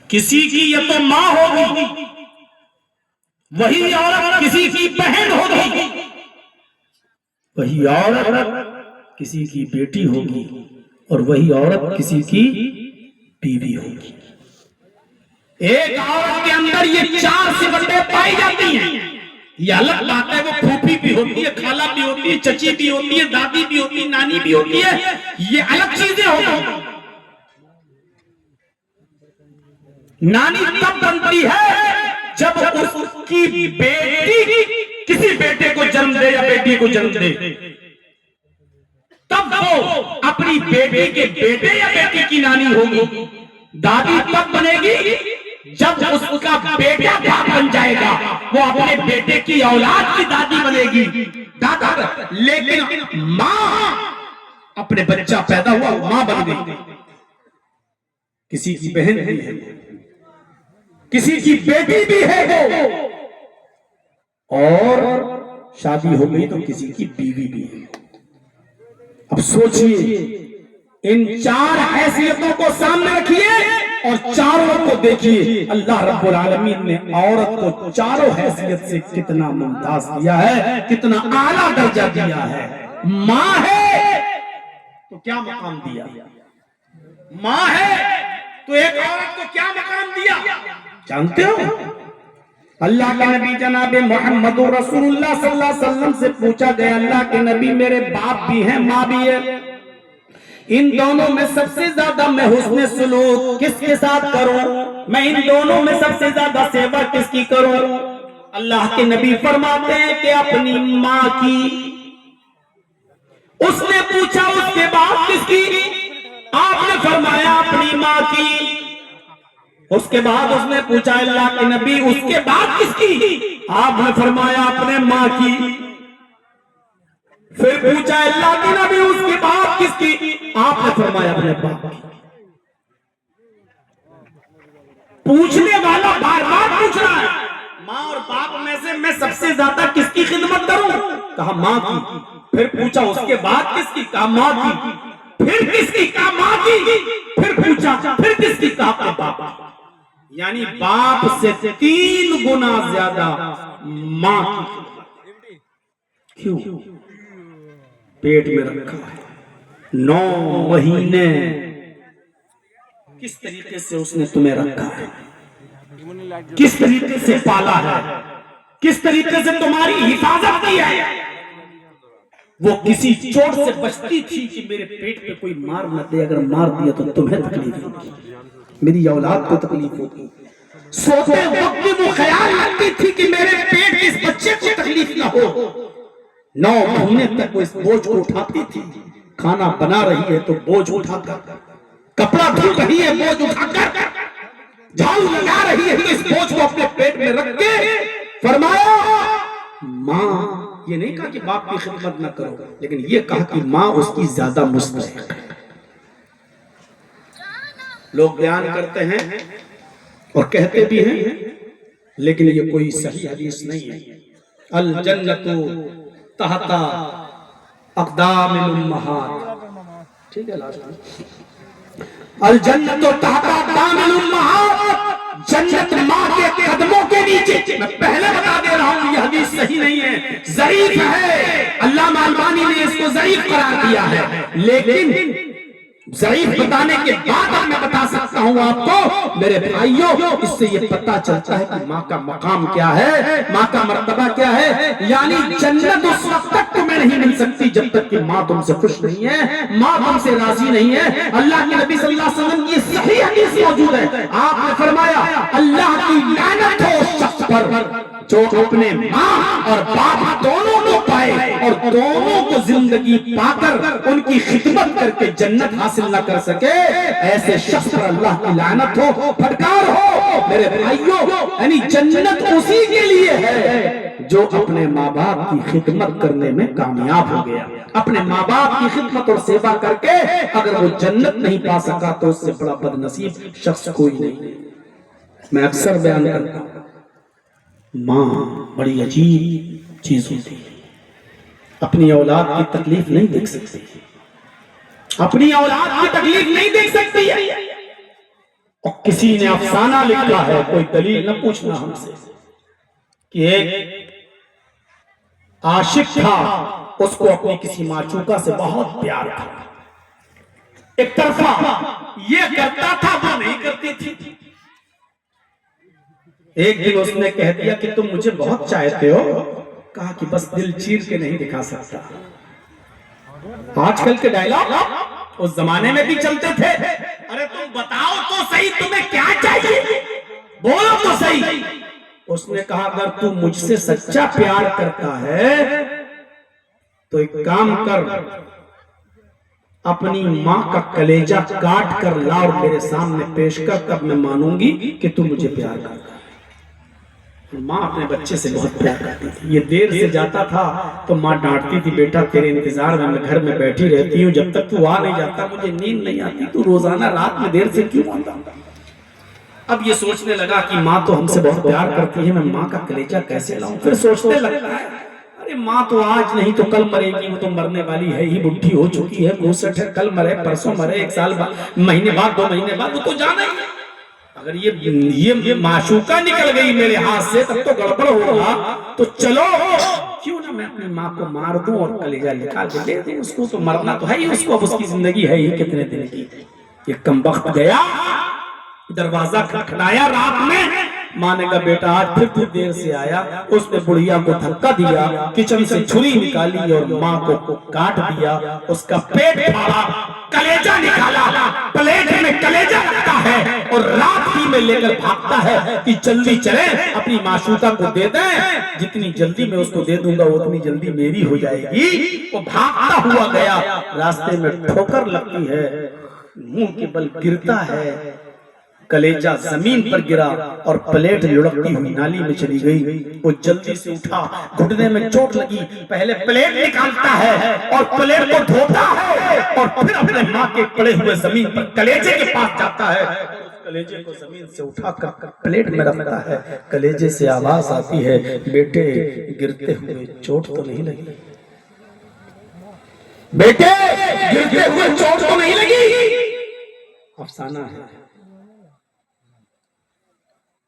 کسی کی یہ تو ماں ہوگی، وہی عورت کسی کی بہن ہوگی، وہی عورت کسی کی بیٹی ہوگی، اور وہی عورت کسی کی بیوی ہوگی۔ ایک عورت کے اندر یہ 4 صفتیں پائی جاتی ہیں۔ یہ الگ بات ہے، وہ پھوپھی بھی ہوتی ہے، خالہ بھی ہوتی ہے، چچی بھی ہوتی ہے، دادی بھی ہوتی ہے، نانی بھی ہوتی ہے، یہ الگ چیزیں ہوتی ہیں۔ نانی تب بنتی ہے جب اس کی بیٹی کسی بیٹے کو جنم دے یا بیٹی کو جنم دے، تب وہ اپنی بیٹی کے بیٹے یا بیٹی کی نانی ہوگی۔ دادی تب بنے گی جب اس کا بیٹا باپ بن جائے گا، وہ اپنے بیٹے کی اولاد کی دادی بنے گی، دادا۔ لیکن ماں اپنے بچہ پیدا ہوا ماں بن گئی، کسی کی بہن بھی ہے، کسی کی بیٹی بھی ہے، اور شادی ہو گئی تو کسی کی بیوی بھی ہے۔ اب سوچئے، ان 4 حیثیتوں کو سامنے رکھیے اور چاروں کو دیکھیے۔ اللہ رب العالمین نے عورت کو چاروں حیثیت سے کتنا ممتاز کیا ہے، کتنا اعلیٰ درجہ دیا ہے۔ ماں ہے تو کیا مقام دیا، ماں ہے تو ایک عورت کو کیا مقام دیا جانتے ہو؟ اللہ کے نبی جناب محمد رسول اللہ صلی اللہ علیہ وسلم سے پوچھا گیا، اللہ کے نبی میرے باپ بھی ہیں ماں بھی ہے، ان دونوں میں سب سے زیادہ میں حسن سلوک کس کے ساتھ کروں، میں ان دونوں میں سب سے زیادہ سیوا کس کی کروں؟ اللہ کے نبی فرماتے ہیں کہ اپنی ماں کی۔ اس نے پوچھا اس کے بعد کس کی؟ آپ نے فرمایا اپنی ماں کی۔ اس کے بعد اس نے پوچھا اللہ کے نبی اس کے بعد کس کی؟ آپ نے فرمایا اپنے ماں کی۔ پھر پوچھا اللہ کے نبی اس کے بعد کس کی؟ آپ نے فرمایا اپنے باپ کی۔ پوچھنے والا بار بار پوچھ رہا ہے، ماں اور باپ میں سے میں سب سے زیادہ کس کی خدمت کروں؟ کہا ماں کی۔ پھر پوچھا اس کے بعد کس کی؟ کہا ماں کی۔ پھر کس کی؟ کہا ماں کی۔ پھر پوچھا پھر کس کی؟ کہا اپنے باپ کی۔ یعنی باپ سے 3 گنا زیادہ ماں کی خدمت۔ کیوں؟ پیٹ میں رکھا ہے 9 مہینے، کس طریقے سے اس نے تمہیں رکھا ہے، کس طریقے سے پالا ہے، کس طریقے سے تمہاری حفاظت کی ہے۔ وہ کسی چوٹ سے بچتی تھی کہ میرے پیٹ پہ کوئی مار نہ دے، اگر مار دیا تو تمہیں تکلیف ہوگی، میری اولاد کو تکلیف ہوگی۔ سوتے وقت بھی وہ خیال آتی تھی کہ میرے پیٹ اس بچے کو تکلیف نہ ہو۔ 9 مہینے تک وہ اس بوجھ کو اٹھاتی تھی، کھانا بنا رہی ہے تو بوجھ اٹھا کر، کپڑا دھو رہی ہے بوجھ اٹھا کر، جھاڑو لگا رہی ہے تو اس بوجھ کو اپنے پیٹ میں رکھ کے فرمایا ماں۔ یہ نہیں کہا کہ باپ کی خدمت نہ کرو، لیکن یہ کہا کہ ماں اس کی زیادہ مستحق ہے۔ لوگ بیان کرتے ہیں اور کہتے بھی ہیں، لیکن یہ کوئی صحیح حدیث نہیں ہے۔ الجنت تحت اقدام الامہات، ٹھیک ہے الجنت تحت اقدام الامہات، جنت ماں کے قدموں کے نیچے۔ میں پہلے بتا دے رہا ہوں یہ حدیث صحیح نہیں ہے، ضعیف ہے، علامہ البانی نے اس کو ضعیف قرار دیا ہے، لیکن ضعیف بتانے کے بعد اب میں بتا سکتا ہوں آپ کو میرے بھائیوں، اس سے یہ پتہ چلتا ہے کہ ماں کا مقام کیا ہے، ماں کا مرتبہ کیا ہے۔ یعنی جنت اس وقت تک تمہیں نہیں مل سکتی جب تک کہ ماں تم سے خوش نہیں ہے، ماں تم سے راضی نہیں ہے۔ اللہ کے نبی صلی اللہ علیہ وسلم کی صحیح حدیث موجود ہے، آپ نے فرمایا اللہ کی لعنت ہو اس شخص پر جو اپنے ماں اور باپ دونوں کو پائے اور دونوں کو زندگی پا کر ان کی خدمت کر کے جنت حاصل نہ کر سکے، ایسے شخص پر اللہ کی لعنت ہو، پھٹکار ہو۔ میرے بھائیوں، یعنی جنت اسی کے لیے ہے جو اپنے ماں باپ کی خدمت کرنے میں کامیاب ہو گیا۔ اپنے ماں باپ کی خدمت اور سیوا کر کے اگر وہ جنت نہیں پا سکا تو اس سے بڑا بد نصیب شخص کوئی نہیں۔ میں اکثر بیان کرتا ہوں، ماں بڑی عجیب چیز ہوتی ہے، اپنی اولاد کی تکلیف نہیں دیکھ سکتی، اپنی اولاد کی تکلیف نہیں دیکھ سکتی ہے۔ اور کسی نے افسانہ لکھا ہے، کوئی دلیل نہ پوچھنا ہم سے، کہ ایک عاشق تھا، اس کو اپنی کسی معشوقہ سے بہت پیار تھا، ایک طرفہ یہ کرتا تھا وہ نہیں کرتی تھی۔ ایک دن اس نے کہہ دیا کہ تم مجھے بہت چاہتے ہو، کہا کہ بس دل چیر کے نہیں دکھا سکتا۔ آج کل کے ڈائلاگ اس زمانے میں بھی چلتے تھے، ارے تم بتاؤ تو صحیح تمہیں کیا چاہیے، بولو تو صحیح۔ اس نے کہا اگر تو مجھ سے سچا پیار کرتا ہے تو ایک کام کر، اپنی ماں کا کلیجہ کاٹ کر لا اور میرے سامنے پیش کر، تب میں مانوں گی کہ تو مجھے پیار کرتا ہے۔ ماں اپنے بچے سے بہت پیار کرتی تھی، یہ دیر سے جاتا تھا تو ماں ڈانٹتی تھی، بیٹا تیرے انتظار میں گھر میں بیٹھی رہتی ہوں، جب تک تو آ نہیں جاتا مجھے نیند نہیں آتی، تو روزانہ رات میں دیر سے کیوں آتا؟ اب یہ سوچنے لگا کہ ماں تو ہم سے بہت پیار کرتی ہے، میں ماں کا کلیجہ کیسے لاؤں؟ پھر سوچنے لگتا ہے ارے ماں تو آج نہیں تو کل مرے گی، وہ تو مرنے والی ہے ہی، بڈھی ہو چکی ہے، 62 ہے، کل مرے پرسوں مرے، 1 سال بعد، مہینے بعد، 2 مہینے بعد، وہ تو جانا ہی ہے۔ اگر یہ معشوقہ نکل گئی میرے ہاتھ سے تب تو گڑبڑ ہوگا، تو چلو کیوں نہ میں اپنی ماں کو مار دوں اور کلیجہ نکال کے دے دوں، اس کو تو مرنا تو ہے ہی، اس کو اب اس کی زندگی ہے ہی کتنے دن کی۔ یہ کمبخت گیا، دروازہ کھٹکھٹایا رات میں، ماں نے کہا بیٹا آج پھر تو دیر سے آیا۔ اس نے بڑھیا کو دھکا دیا، کچن سے چھری نکالی اور ماں کو کاٹ دیا، اس کا پیٹ پھاڑا، کلیجہ نکالا، پلیٹ میں کلیجہ رکھتا ہے اور رات ہی میں لے کر بھاگتا ہے کہ جلدی چلے اپنی معشوقہ کو دے دیں، جتنی جلدی میں اس کو دے دوں گا اتنی جلدی میری ہو جائے گی۔ وہ بھاگتا ہوا گیا، راستے میں ٹھوکر لگتی ہے، منہ کے بل گرتا ہے، کلیجہ زمین پر گرا اور پلیٹ لڑکتی ہوئی نالی میں چلی گئی۔ وہ جلدی سے اٹھا، گھٹنے میں چوٹ لگی، پہلے پلیٹ نکالتا ہے اور پلیٹ کو دھوتا ہے اور پھر اپنے ماں کے پڑے ہوئے زمین پر کلیجے کے پاس جاتا ہے، کلیجے کو زمین سے اٹھا کر پلیٹ میں رکھتا ہے۔ کلیجے سے آواز آتی ہے بیٹے گرتے ہوئے چوٹ تو نہیں لگی؟ بیٹے گرتے ہوئے چوٹ تو نہیں لگی؟ افسانہ ہے،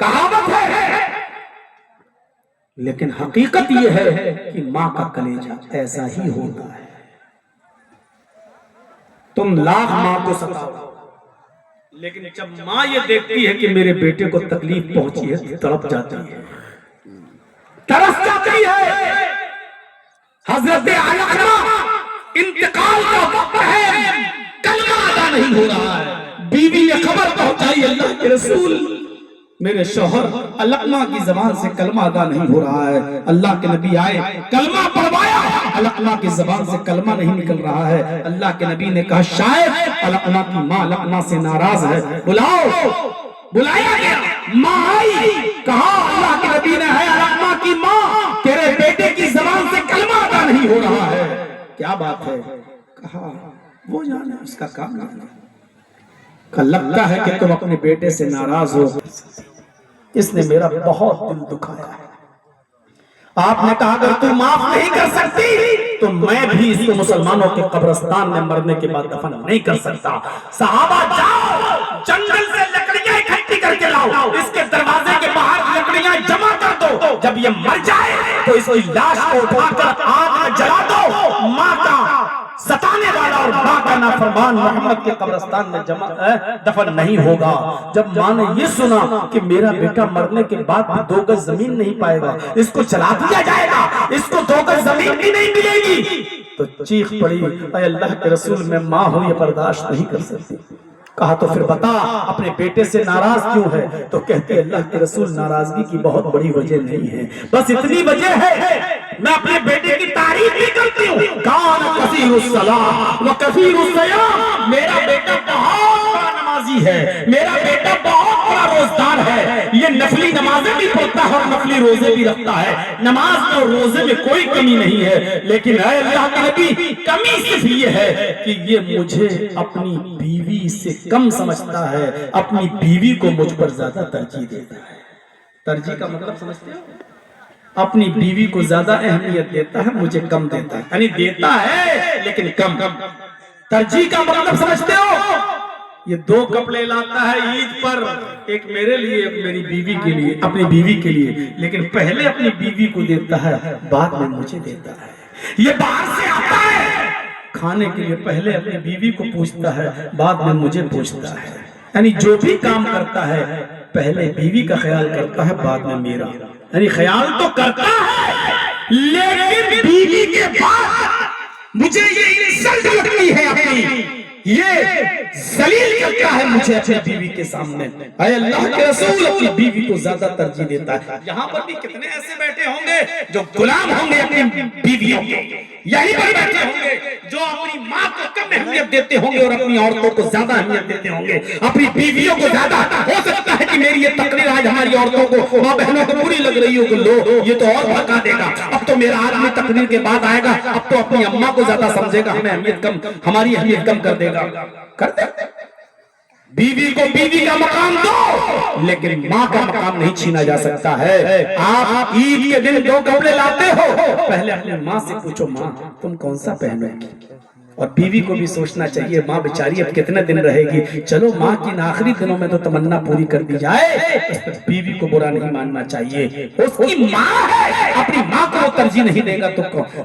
کہاوت ہے، لیکن حقیقت یہ ہے کہ ماں کا کلیجہ ایسا ہی ہوتا ہے۔ تم لاکھ ماں کو ستاؤ، لیکن جب ماں یہ دیکھتی ہے کہ میرے بیٹے کو تکلیف پہنچی ہے، تڑپ جاتی ہے، ترس جاتی ہے۔ حضرت علقمہ انتقال کا وقت ہے، کلمہ ادا نہیں ہو رہا ہے، بیوی نے خبر پہنچائی اللہ کے رسول میرے شوہر علقمہ کی زبان سے کلمہ ادا نہیں ہو رہا ہے۔ اللہ کے نبی آئے، کلمہ پڑھوایا، علقمہ کی زبان سے کلمہ نہیں نکل رہا ہے۔ اللہ کے نبی نے کہا شاید علقمہ کی ماں علقمہ سے ناراض ہے، بلاؤ۔ بلایا گیا، ماں آئی، کہا اللہ کے نبی نے ہے علقمہ کی ماں، تیرے بیٹے کی زبان سے کلمہ ادا نہیں ہو رہا ہے، کیا بات ہے؟ کہا وہ جانے، اس کا کام جانے۔ کہ لگتا ہے کہ تم اپنے بیٹے سے ناراض ہو، اس نے میرا بہت دل دکھایا ہے۔ آپ نے کہا اگر تم معاف نہیں کر سکتی تو میں بھی اس کو مسلمانوں کے قبرستان میں مرنے کے بعد دفن نہیں کر سکتا۔ صحابہ جاؤ جنگل سے لکڑیاں اکٹھی کر کے لاؤ، اس کے دروازے کے باہر لکڑیاں جمع کر دو، جب یہ مر جائے تو اس کی لاش کو اٹھا کر آگ میں جلا دو، ماں کا ستانے والا اور ماں کا نافرمان محمد کے قبرستان میں دفن نہیں ہوگا۔ جب ماں نے یہ سنا کہ میرا بیٹا مرنے کے بعد بھی 2 گز زمین نہیں پائے گا، اس کو جلا دیا جائے گا، اس کو 2 گز زمین بھی نہیں ملے گی، تو چیخ پڑی اے اللہ کے رسول میں ماں ہوں یہ برداشت نہیں کر سکتی۔ کہا تو پھر بتا اپنے بیٹے سے ناراض کیوں ہے؟ تو کہتے اللہ کے رسول ناراضگی کی بہت بڑی وجہ نہیں ہے، بس اتنی وجہ ہے میں اپنے بیٹے کی تعریف بھی کرتی ہوں، کان کثیر الصلاۃ و کثیر الصیام، میرا بیٹا بہت بڑا نمازی ہے، میرا بیٹا بہت بڑا روزدار ہے، یہ نفلی نمازیں بھی پڑھتا ہے اور نفلی روزے بھی رکھتا ہے، نماز اور روزے میں کوئی کمی نہیں ہے، لیکن اے اللہ کے نبی کمی صرف یہ ہے کہ یہ مجھے اپنی بیوی سے کم سمجھتا ہے، اپنی بیوی کو مجھ پر زیادہ ترجیح دیتا ہے۔ ترجیح کا مطلب سمجھتے ہو؟ اپنی بیوی کو زیادہ اہمیت دیتا ہے، مجھے کم دیتا ہے، یعنی دیتا ہے لیکن کم۔ ترجیح کا مطلب سمجھتے ہو؟ یہ 2 کپڑے لاتا ہے عید پر، ایک میرے لیے ایک میری بیوی کے لیے، اپنی بیوی کے لیے، لیکن پہلے اپنی بیوی کو دیتا ہے بعد میں مجھے دیتا ہے۔ یہ باہر سے آتا ہے کھانے کے لیے، پہلے اپنی بیوی کو پوچھتا ہے بعد میں مجھے پوچھتا ہے، یعنی جو بھی کام کرتا ہے پہلے بیوی کا خیال کرتا ہے بعد میں میرا، یعنی خیال تو کرتا ہے لیکن بیوی کے بعد مجھے یہ انسلٹ لگتی ہے اپنی، یہ ذلیل کرتا ہے مجھے اپنی بیوی کے سامنے۔ اے اللہ کے رسول اپنی بیوی کو زیادہ ترجیح دیتا ہے۔ یہاں پر بھی کتنے ایسے بیٹھے ہوں گے جو غلام ہوں گے اپنی بیویوں کے، یہی پر بیٹھے ہوں گے جو اپنی ماں کو کم اہمیت دیتے ہوں گے اور اپنی عورتوں کو زیادہ اہمیت دیتے ہوں گے، اپنی بیویوں کو زیادہ۔ ہو سکتا ہے کہ میری یہ تقریر آج ہماری عورتوں کو، ماں بہنوں کو بری لگ رہی ہو کہ لو یہ تو اور بھڑکا دے گا، اب تو میرا آدمی تقریر کے بعد آئے گا، اب تو اپنی اماں کو زیادہ سمجھے گا، ہمیں اہمیت کم، ہماری اہمیت کم کر دے گا۔ کر دے، بیوی کو بیوی کا مقام دو، لیکن ماں کا مقام نہیں چھینا جا سکتا ہے۔ آپ عید کے دن 2 کپڑے لاتے ہو، پہلے اپنی ماں سے پوچھو ماں تم کون سا پہنو گی، اور بیوی کو بھی سوچنا چاہیے ماں بیچاری اب کتنے دن رہے گی، چلو ماں کی آخری دنوں میں تو تمنا پوری کر دی جائے، بیوی کو برا نہیں ماننا چاہیے، اس کی ماں ہے، اپنی ماں کو وہ ترجیح نہیں دے گا تو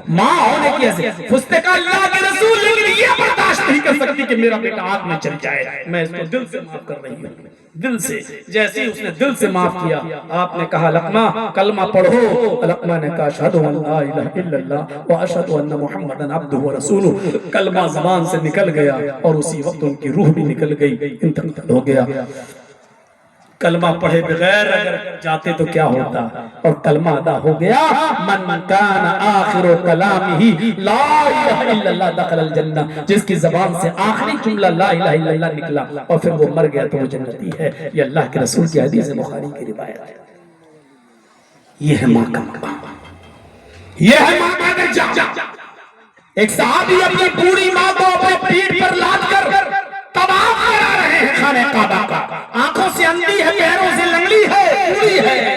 ماں ہونے کی ایسے فستے کا اللہ کے رسول لیکن یہ برداشت نہیں کر سکتی کہ میرا بیٹا آگ میں چل جائے، میں اس کو دل سے معاف کر رہی ہوں، دل سے۔ جیسے ہی اس نے دل سے معاف کیا، آپ نے کہا لقمہ کلمہ پڑھو، لقمہ نے کہا اشہد ان لا الہ الا اللہ و اشہد ان محمدًا عبدہ و رسولہ، کلمہ زبان سے نکل گیا اور اسی وقت ان کی روح بھی نکل گئی، انتقال ہو گیا۔ کلمہ پڑھے بغیر اگر جاتے تو کیا ہوتا، اور کلمہ ادا ہو گیا، من کان آخر کلامہ لا الہ الا اللہ دخل الجنہ، جس کی زبان سے آخری جملہ لا الہ الا اللہ نکلا اور پھر وہ مر گیا تو وہ جنتی ہے۔ یہ اللہ کے رسول کی حدیث بخاری کی روایت ہے۔ یہ ہے ماں کا مقام، یہ ہے ماں کا درجہ۔ ایک صحابی اپنی بوڑھی ماں کو اپنے پیٹھ پر لاد کر طواف کرا رہے ہیں خانہ کعبہ کا، آنکھوں سے اندھی ہے، پیروں سے لنگڑی ہے، بوڑھی ہے،